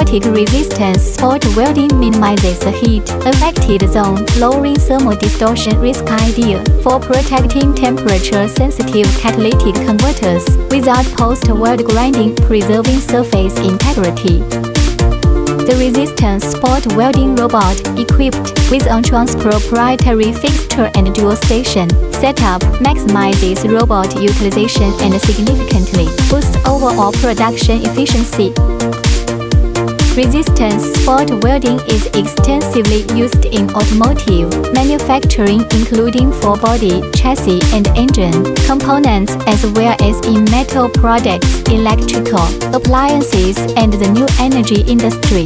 Catalytic resistance spot welding minimizes the heat affected zone, lowering thermal distortion risk. Ideal for protecting temperature-sensitive catalytic converters without post-weld grinding, preserving surface integrity. The resistance spot welding robot, equipped with Ontron's proprietary fixture and dual station setup, maximizes robot utilization and significantly boosts overall production efficiency. Resistance spot welding is extensively used in automotive manufacturing, including for body, chassis, and engine components, as well as in metal products, electrical appliances, and the new energy industry.